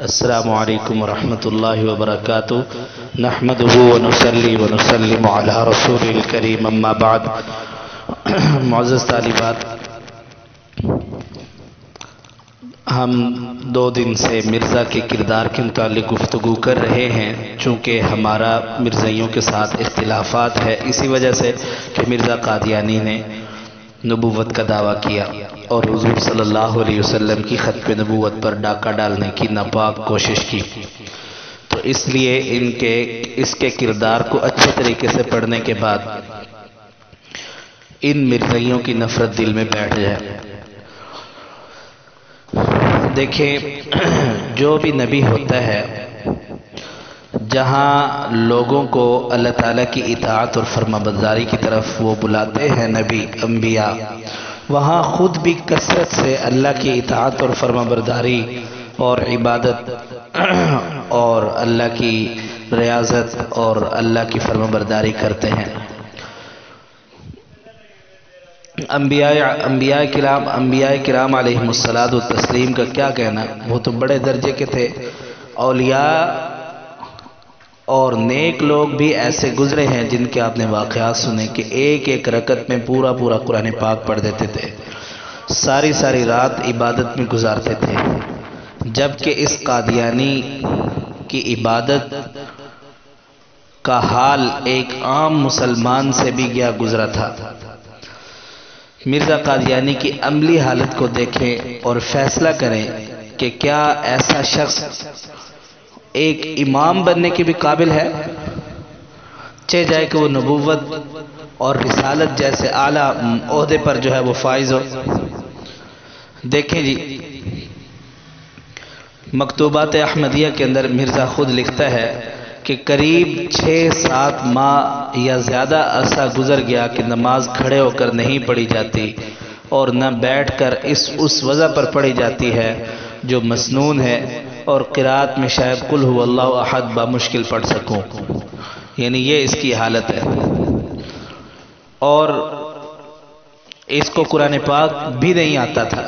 السلام علیکم ورحمۃ اللہ وبرکاتہ نحمدہ ونصلی ونسلم علی رسول الکریم اما بعد۔ معزز طالبات، ہم 2 دن سے مرزا کے کردار کے متعلق گفتگو کر رہے ہیں، چونکہ ہمارا مرزائیوں کے ساتھ اختلافات ہے، اسی وجہ سے کہ مرزا قادیانی نے نبوت کا دعویٰ کیا اور حضور صلی اللہ علیہ وسلم کی ختم نبوت پر ڈاکہ ڈالنے کی ناپاک کوشش کی، تو اس لیے اس کے کردار کو اچھے طریقے سے پڑھنے کے بعد ان مرزائیوں کی نفرت دل میں بیٹھ جائے۔ دیکھیں، جو بھی نبی ہوتا ہے، جہاں لوگوں کو اللہ تعالیٰ کی اطاعت اور فرمانبرداری کی طرف وہ بلاتے ہیں نبی انبیاء، وہاں خود بھی کثرت سے اللہ کی اطاعت اور فرمانبرداری اور عبادت اور اللہ کی ریاضت اور اللہ کی فرمانبرداری کرتے ہیں۔ انبیاء کرام علیہم الصلاۃ والتسلیم کا کیا کہنا، وہ تو بڑے درجے کے تھے۔ اولیاء اور نیک لوگ بھی ایسے گزرے ہیں جن کے آپ نے واقعات سنے کہ ایک ایک رکعت میں پورا قرآن پاک پڑھ دیتے تھے، ساری رات عبادت میں گزارتے تھے، جبکہ اس قادیانی کی عبادت کا حال ایک عام مسلمان سے بھی گزرا تھا۔ مرزا قادیانی کی عملی حالت کو دیکھیں اور فیصلہ کریں کہ کیا ایسا شخص ایک امام بننے کے بھی قابل ہے، چاہے جائے کہ وہ نبوت اور رسالت جیسے اعلیٰ عہدے پر جو ہے وہ فائز ہو۔ دیکھیں جی، مکتوبات احمدیہ کے اندر مرزا خود لکھتا ہے کہ قریب 6-7 ماہ یا زیادہ عرصہ گزر گیا کہ نماز کھڑے ہو کر نہیں پڑھی جاتی اور نہ بیٹھ کر اس وضع پر پڑھی جاتی ہے جو مسنون ہے، اور قرات میں شاید قل هو اللہ احد بمشکل پڑھ سکوں، یعنی یہ اس کی حالت ہے۔ اور اس کو قرآن پاک بھی نہیں آتا تھا۔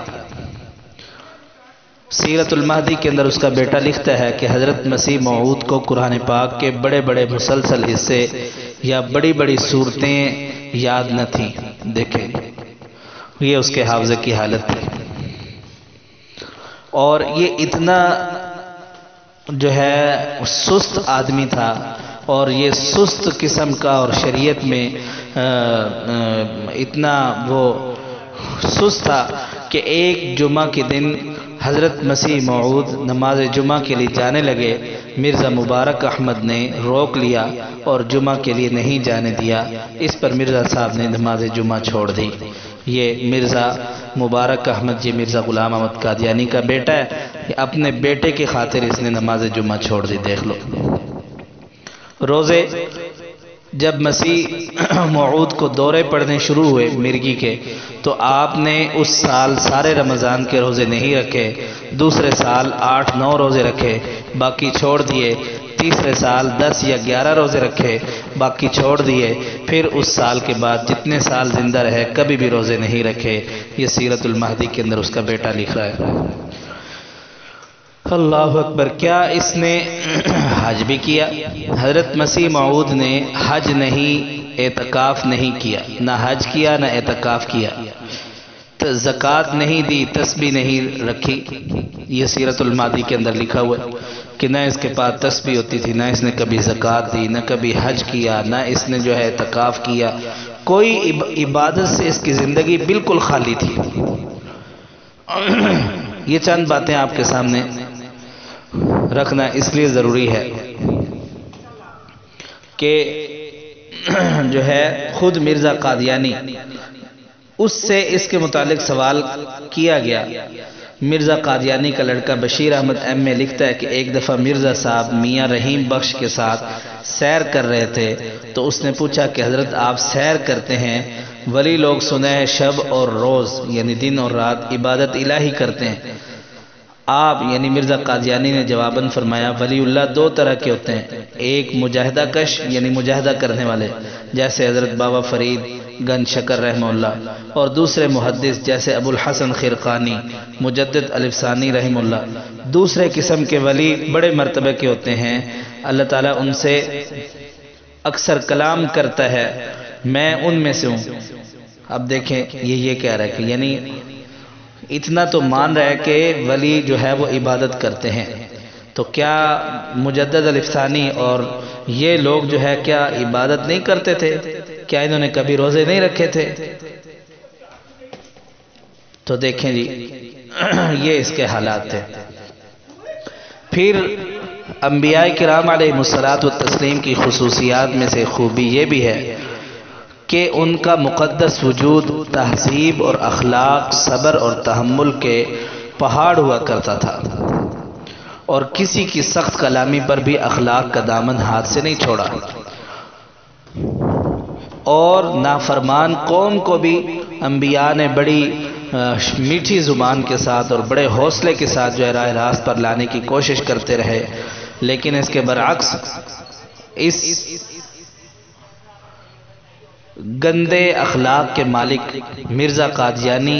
سیرت المہدی کے اندر اس کا بیٹا لکھتا ہے کہ حضرت مسیح موعود کو قرآن پاک کے بڑے مسلسل حصے یا بڑی صورتیں یاد نہ تھیں۔ دیکھیں، یہ اس کے حافظے کی حالت تھی، اور یہ اتنا جو ہے سست آدمی تھا، اور یہ سست قسم کا، اور شریعت میں اتنا وہ سست تھا کہ ایک جمعہ کے دن حضرت مسیح موعود نماز جمعہ کے لیے جانے لگے، مرزا مبارک احمد نے روک لیا اور جمعہ کے لیے نہیں جانے دیا۔ اس پر مرزا صاحب نے نماز جمعہ چھوڑ دی۔ یہ مرزا مبارک احمد، یہ مرزا غلام احمد قادیانی کا بیٹا ہے، اپنے بیٹے کی خاطر اس نے نماز جمعہ چھوڑ دی۔ دیکھ لو، روزے جب مسیح موعود کو دورے پڑنے شروع ہوئے مرگی کے، تو آپ نے اس سال سارے رمضان کے روزے نہیں رکھے، دوسرے سال 8-9 روزے رکھے، باقی چھوڑ دیے، تیسرے سال 10 یا 11 روزے رکھے، باقی چھوڑ دیے، پھر اس سال کے بعد جتنے سال زندہ رہے کبھی بھی روزے نہیں رکھے۔ یہ سیرت المہدی کے اندر اس کا بیٹا لکھ رہا ہے۔ اللہ اکبر! کیا اس نے حج بھی کیا؟ حضرت مسیح موعود نے حج نہیں، اعتکاف نہیں کیا، نہ حج کیا نہ اعتکاف کیا، زکوٰۃ نہیں دی، تسبیح نہیں رکھی۔ یہ سیرت المہدی کے اندر لکھا ہوا ہے کہ نہ اس کے پاس تسبیح ہوتی تھی، نہ اس نے کبھی زکوٰۃ دی، نہ کبھی حج کیا، نہ اس نے جو ہے اعتکاف کیا، کوئی عبادت سے اس کی زندگی بالکل خالی تھی۔ یہ چند باتیں آپ کے سامنے رکھنا اس لیے ضروری ہے کہ جو ہے خود مرزا قادیانی، اس سے اس کے متعلق سوال کیا گیا۔ مرزا قادیانی کا لڑکا بشیر احمد ایم لکھتا ہے کہ ایک دفعہ مرزا صاحب میاں رحیم بخش کے ساتھ سیر کر رہے تھے، تو اس نے پوچھا کہ حضرت آپ سیر کرتے ہیں، ولی لوگ سنیں شب اور روز یعنی دن اور رات عبادت الہی کرتے ہیں، آپ یعنی مرزا قادیانی نے جواباً فرمایا ولی اللہ 2 طرح کے ہوتے ہیں، ایک مجاہدہ کش یعنی مجاہدہ کرنے والے، جیسے حضرت بابا فرید گنج شکر رحمہ اللہ، اور دوسرے محدث جیسے ابو الحسن خرقانی، مجدد الف ثانی رحمہ اللہ، دوسرے قسم کے ولی بڑے مرتبہ کے ہوتے ہیں، اللہ تعالیٰ ان سے اکثر کلام کرتا ہے، میں ان میں سے ہوں۔ اب دیکھیں یہ کہہ رہا ہے کہ یعنی اتنا تو مان رہا ہے کہ ولی جو ہے وہ عبادت کرتے ہیں، تو کیا مجدد الف ثانی اور یہ لوگ جو ہے کیا عبادت نہیں کرتے تھے؟ کیا انہوں نے کبھی روزے نہیں رکھے تھے؟ تو دیکھیں جی یہ اس کے حالات تھے۔ پھر انبیاء کرام علیہ الصلوۃ والتسلیم کی خصوصیات میں سے خوبی یہ بھی ہے کہ ان کا مقدس وجود تہذیب اور اخلاق، صبر اور تحمل کے پہاڑ ہوا کرتا تھا، اور کسی کی سخت کلامی پر بھی اخلاق کا دامن ہاتھ سے نہیں چھوڑا، اور نافرمان قوم کو بھی انبیاء نے بڑی میٹھی زبان کے ساتھ اور بڑے حوصلے کے ساتھ جو ہے راہ راست پر لانے کی کوشش کرتے رہے، لیکن اس کے برعکس اس گندے اخلاق کے مالک مرزا قادیانی،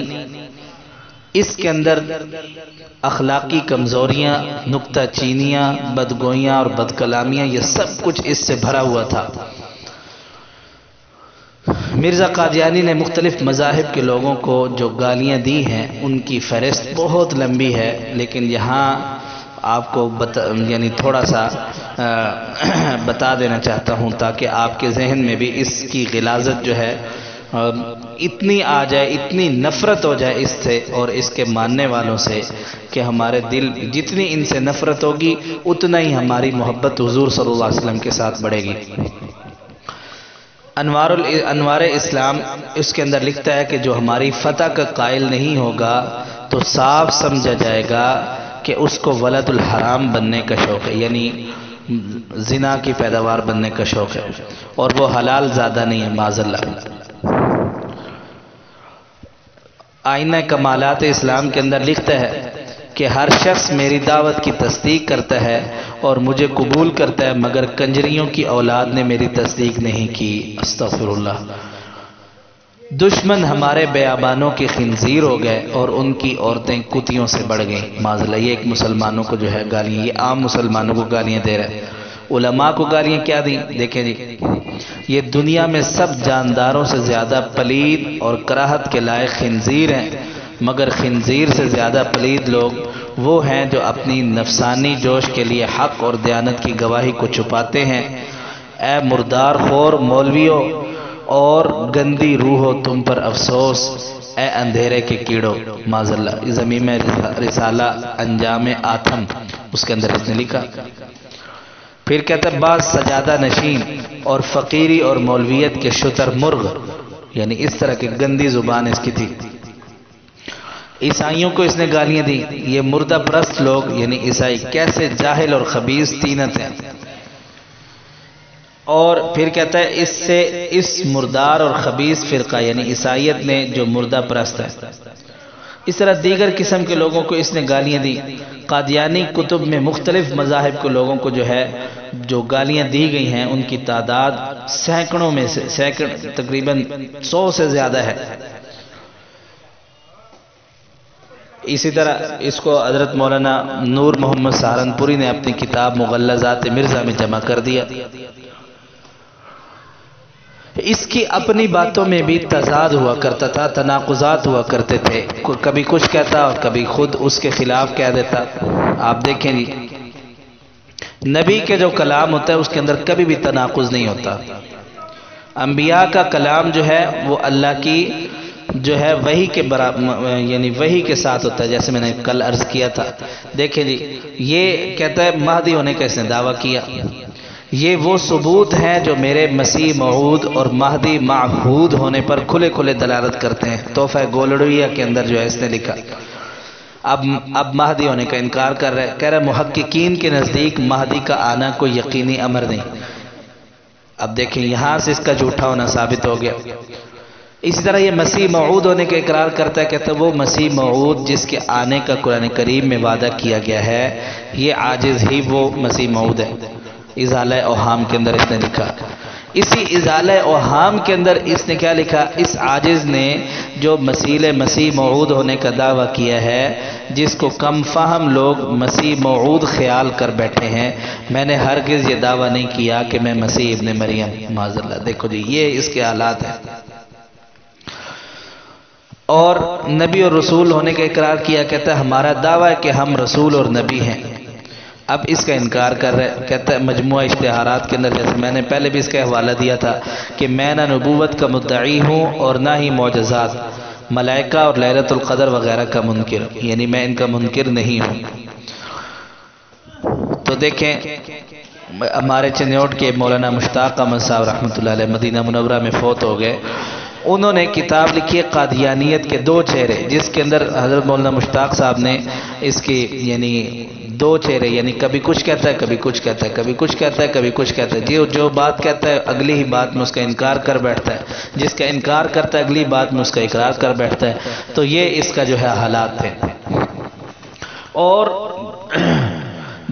اس کے اندر اخلاقی کمزوریاں، نکتہ چینیاں، بدگوئیاں اور بدکلامیاں، یہ سب کچھ اس سے بھرا ہوا تھا۔ مرزا قادیانی نے مختلف مذاہب کے لوگوں کو جو گالیاں دی ہیں ان کی فہرست بہت لمبی ہے، لیکن یہاں آپ کو یعنی تھوڑا سا بتا دینا چاہتا ہوں تاکہ آپ کے ذہن میں بھی اس کی غلاظت جو ہے اتنی آ جائے، اتنی نفرت ہو جائے اس سے اور اس کے ماننے والوں سے کہ ہمارے دل جتنی ان سے نفرت ہوگی اتنا ہی ہماری محبت حضور صلی اللہ علیہ وسلم کے ساتھ بڑھے گی۔ انوار اسلام اس کے اندر لکھتا ہے کہ جو ہماری فتح کا قائل نہیں ہوگا تو صاف سمجھا جائے گا کہ اس کو ولد الحرام بننے کا شوق ہے، یعنی زنا کی پیداوار بننے کا شوق ہے، اور وہ حلال زیادہ نہیں ہے معاذ اللہ۔ آئینہ کمالات اسلام کے اندر لکھتا ہے کہ ہر شخص میری دعوت کی تصدیق کرتا ہے اور مجھے قبول کرتا ہے، مگر کنجریوں کی اولاد نے میری تصدیق نہیں کی۔ استغفر اللہ۔ دشمن ہمارے بیابانوں کے خنزیر ہو گئے اور ان کی عورتیں کتیوں سے بڑھ گئیں معاذ اللہ۔ یہ ایک مسلمانوں کو جو ہے گالیاں، یہ عام مسلمانوں کو گالیاں دے رہا ہے۔ علماء کو گالیاں کیا دیں؟ دیکھیں جی، یہ دنیا میں سب جانداروں سے زیادہ پلید اور کراہت کے لائق خنزیر ہیں، مگر خنزیر سے زیادہ پلید لوگ وہ ہیں جو اپنی نفسانی جوش کے لیے حق اور دیانت کی گواہی کو چھپاتے ہیں۔ اے مردار خور مولویوں اور گندی روحو تم پر افسوس، اے اندھیرے کے کیڑو معاذ اللہ۔ زمین میں رسالہ انجام آتم اس کے اندر اس نے لکھا۔ پھر کہتا ہے بعض سجادہ نشین اور فقیری اور مولویت کے شتر مرغ، یعنی اس طرح کی گندی زبان اس کی تھی۔ عیسائیوں کو اس نے گالیاں دی۔ یہ مردہ پرست لوگ یعنی عیسائی کیسے جاہل اور خبیث طینت ہیں۔ اور پھر کہتا ہے اس سے اس مردار اور خبیث فرقہ یعنی عیسائیت نے جو مردہ پرست ہے، اس طرح دیگر قسم کے لوگوں کو اس نے گالیاں دی۔ قادیانی کتب میں مختلف مذاہب کے لوگوں کو جو ہے جو گالیاں دی گئی ہیں ان کی تعداد سینکڑوں میں سے تقریباً 100 سے زیادہ ہے۔ اسی طرح اس کو حضرت مولانا نور محمد سہارنپوری نے اپنی کتاب مغلظات مرزا میں جمع کر دیا۔ اس کی اپنی باتوں میں بھی تضاد ہوا کرتا تھا، تناقضات ہوا کرتے تھے، کبھی کچھ کہتا اور کبھی خود اس کے خلاف کہہ دیتا۔ آپ دیکھیں جی، نبی کے جو کلام ہوتا ہے اس کے اندر کبھی بھی تناقض نہیں ہوتا۔ انبیاء کا کلام جو ہے وہ اللہ کی جو ہے وحی کے یعنی وحی کے ساتھ ہوتا ہے، جیسے میں نے کل عرض کیا تھا۔ دیکھیں جی، یہ کہتا ہے مہدی ہونے کا اس نے دعویٰ کیا۔ یہ وہ ثبوت ہیں جو میرے مسیح موعود اور مہدی معہود ہونے پر کھلے کھلے دلالت کرتے ہیں۔ تحفہ گولڑویہ کے اندر جو ہے اس نے لکھا۔ اب مہدی ہونے کا انکار کر رہے، کہہ رہے محققین کے نزدیک مہدی کا آنا کوئی یقینی امر نہیں۔ اب دیکھیں یہاں سے اس کا جھوٹا ہونا ثابت ہو گیا۔ اسی طرح یہ مسیح موعود ہونے کا اقرار کرتا ہے، کہتا ہے وہ مسیح موعود جس کے آنے کا قرآن کریم میں وعدہ کیا گیا ہے، یہ عاجز ہی وہ مسیح موعود ہے۔ ازالہ اوہام کے اندر اس نے لکھا۔ اسی ازالہ اوہام کے اندر اس نے کیا لکھا؟ اس عاجز نے جو مسیح موعود ہونے کا دعویٰ کیا ہے، جس کو کم فہم لوگ مسیح موعود خیال کر بیٹھے ہیں، میں نے ہرگز یہ دعویٰ نہیں کیا کہ میں مسیح ابن مریم، معاذ اللہ۔ دیکھو جی، یہ اس کے حالات ہیں۔ اور نبی اور رسول ہونے کا اقرار کیا، کہتا ہے ہمارا دعویٰ ہے کہ ہم رسول اور نبی ہیں۔ اب اس کا انکار کر رہے، کہتا ہے مجموعہ اشتہارات کے اندر، جیسے میں نے پہلے بھی اس کا حوالہ دیا تھا کہ میں نہ نبوت کا مدعی ہوں اور نہ ہی معجزات، ملائکہ اور لیلۃ القدر وغیرہ کا منکر، یعنی میں ان کا منکر نہیں ہوں۔ تو دیکھیں ہمارے چنیوٹ کے مولانا مشتاق احمد صاحب رحمۃ اللہ علیہ مدینہ منورہ میں فوت ہو گئے، انہوں نے کتاب لکھی ہے قادیانیت کے دو چہرے، جس کے اندر حضرت مولانا مشتاق صاحب نے اس کی یعنی دو چہرے، یعنی کبھی کچھ کہتا ہے کبھی کچھ کہتا ہے، کبھی کچھ کہتا ہے کبھی کچھ کہتا ہے، جو بات کہتا ہے اگلی ہی بات میں اس کا انکار کر بیٹھتا ہے، جس کا انکار کرتا ہے اگلی بات میں اس کا اقرار کر بیٹھتا ہے۔ تو یہ اس کا جو ہے حالات تھے۔ اور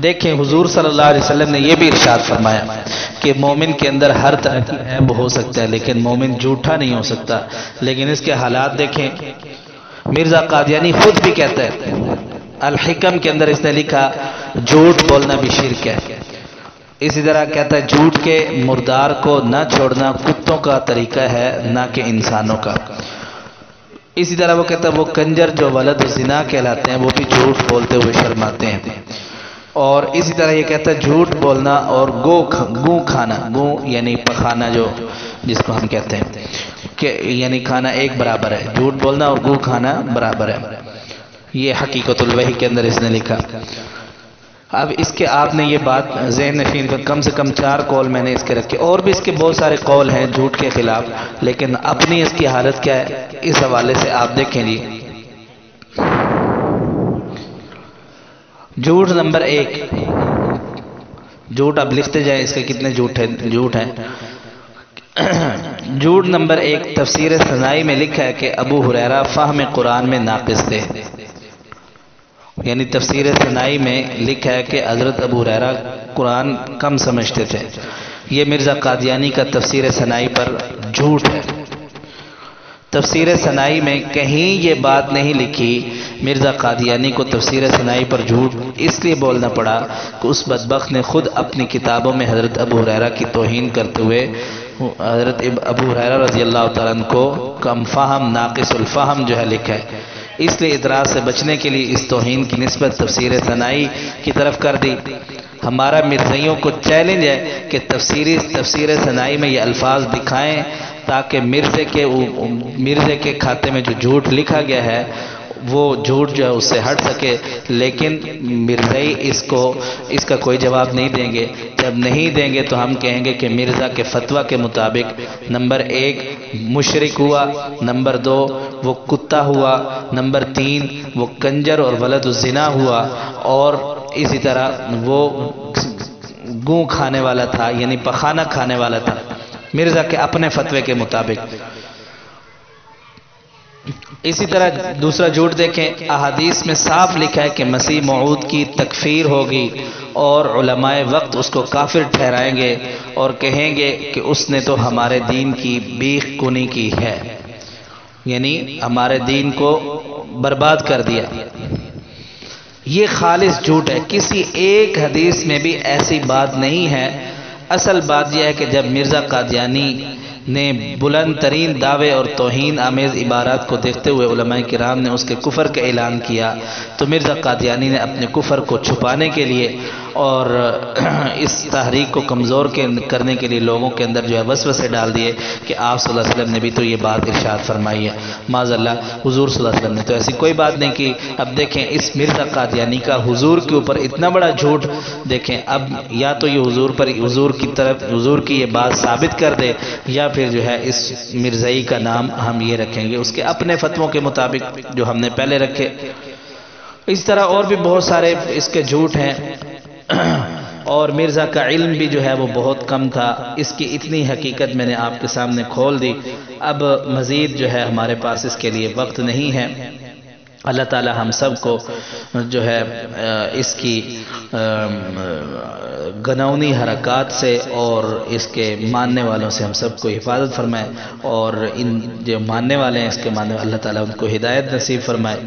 دیکھیں حضور صلی اللہ علیہ وسلم نے یہ بھی ارشاد فرمایا کہ مومن کے اندر ہر طرح کی عیب ہو سکتا ہے لیکن مومن جھوٹا نہیں ہو سکتا۔ لیکن اس کے حالات دیکھیں، مرزا قادیانی خود بھی کہتا ہے، الحکم کے اندر اس نے لکھا جھوٹ بولنا بھی شرک ہے۔ اسی طرح کہتا ہے جھوٹ کے مردار کو نہ چھوڑنا کتوں کا طریقہ ہے نہ کہ انسانوں کا۔ اسی طرح وہ کہتا ہے وہ کنجر جو ولد زنا کہلاتے ہیں وہ بھی جھوٹ بولتے ہوئے شرماتے ہیں۔ اور اسی طرح یہ کہتا ہے جھوٹ بولنا اور گو کھانا، گو یعنی پخانا جو جس کو ہم کہتے ہیں کہ یعنی کھانا ایک برابر ہے، جھوٹ بولنا اور گو کھانا برابر ہے۔ یہ حقیقت الوحی کے اندر اس نے لکھا۔ اب اس کے آپ نے یہ بات ذہن نشین پر کم سے کم 4 قول میں نے اس کے رکھے، اور بھی اس کے بہت سارے قول ہیں جھوٹ کے خلاف، لیکن اپنی اس کی حالت کیا ہے اس حوالے سے آپ دیکھیں جی۔ جھوٹ نمبر 1، جھوٹ اب لکھتے جائیں اس کے کتنے جھوٹ ہیں۔ جھوٹ نمبر 1، تفسیر ثنائی میں لکھا ہے کہ ابو ہریرہ فہم قرآن میں ناقص تھے، یعنی تفسیر ثنائی میں لکھا ہے کہ حضرت ابو ہریرہ قرآن کم سمجھتے تھے۔ یہ مرزا قادیانی کا تفسیر ثنائی پر جھوٹ ہے۔ تفسیر ثنائی میں کہیں یہ بات نہیں لکھی۔ مرزا قادیانی کو تفسیر ثنائی پر جھوٹ اس لیے بولنا پڑا کہ اس بدبخت نے خود اپنی کتابوں میں حضرت ابو ہریرہ کی توہین کرتے ہوئے حضرت ابو ہریرہ رضی اللہ تعالیٰ عنہ کو کم فہم، ناقص الفہم جو ہے لکھا ہے۔ اس لیے اعتراض سے بچنے کے لیے اس توہین کی نسبت تفسیر ثنائی کی طرف کر دی۔ ہمارا مرزائیوں کو چیلنج ہے کہ تفسیر ثنائی میں یہ الفاظ دکھائیں تاکہ مرزے کے کھاتے میں جو جھوٹ لکھا گیا ہے وہ جھوٹ جو ہے اس سے ہٹ سکے، لیکن مرزائی اس کا کوئی جواب نہیں دیں گے۔ جب نہیں دیں گے تو ہم کہیں گے کہ مرزا کے فتویٰ کے مطابق نمبر 1 مشرک ہوا، نمبر 2 وہ کتا ہوا، نمبر 3 وہ کنجر اور ولد الزنا ہوا، اور اسی طرح وہ گوں کھانے والا تھا، یعنی پخانا کھانے والا تھا مرزا کے اپنے فتوے کے مطابق۔ اسی طرح دوسرا جھوٹ دیکھیں، احادیث میں صاف لکھا ہے کہ مسیح موعود کی تکفیر ہوگی اور علماء وقت اس کو کافر ٹھہرائیں گے اور کہیں گے کہ اس نے تو ہمارے دین کی بیخ کنی کی ہے، یعنی ہمارے دین کو برباد کر دیا۔ یہ خالص جھوٹ ہے، کسی ایک حدیث میں بھی ایسی بات نہیں ہے۔ اصل بات یہ ہے کہ جب مرزا قادیانی نے بلند ترین دعوے اور توہین آمیز عبارات کو دیکھتے ہوئے علماء کرام نے اس کے کفر کا اعلان کیا، تو مرزا قادیانی نے اپنے کفر کو چھپانے کے لیے اور اس تحریک کو کمزور کرنے کے لیے لوگوں کے اندر جو ہے وسوسے ڈال دیے کہ آپ صلی اللہ علیہ وسلم نے بھی تو یہ بات ارشاد فرمائی ہے۔ معاذ اللہ، حضور صلی اللہ علیہ وسلم نے تو ایسی کوئی بات نہیں کی۔ اب دیکھیں اس مرزا قادیانی کا حضور کے اوپر اتنا بڑا جھوٹ، دیکھیں اب یا تو یہ حضور کی یہ بات ثابت کر دے، یا پھر جو ہے اس مرزائی کا نام ہم یہ رکھیں گے اس کے اپنے فتووں کے مطابق جو ہم نے پہلے رکھے۔ اس طرح اور بھی بہت سارے اس کے جھوٹ ہیں، اور مرزا کا علم بھی جو ہے وہ بہت کم تھا۔ اس کی اتنی حقیقت میں نے آپ کے سامنے کھول دی۔ اب مزید جو ہے ہمارے پاس اس کے لیے وقت نہیں ہے، اللہ تعالی ہم سب کو جو ہے اس کی گناؤنی حرکات سے اور اس کے ماننے والوں سے ہم سب کو حفاظت فرمائے، اور ان جو ماننے والے ہیں اس کے ماننے والے اللہ تعالیٰ ان کو ہدایت نصیب فرمائے۔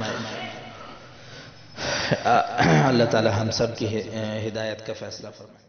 اللہ تعالیٰ ہم سب کی ہدایت کا فیصلہ فرمائے۔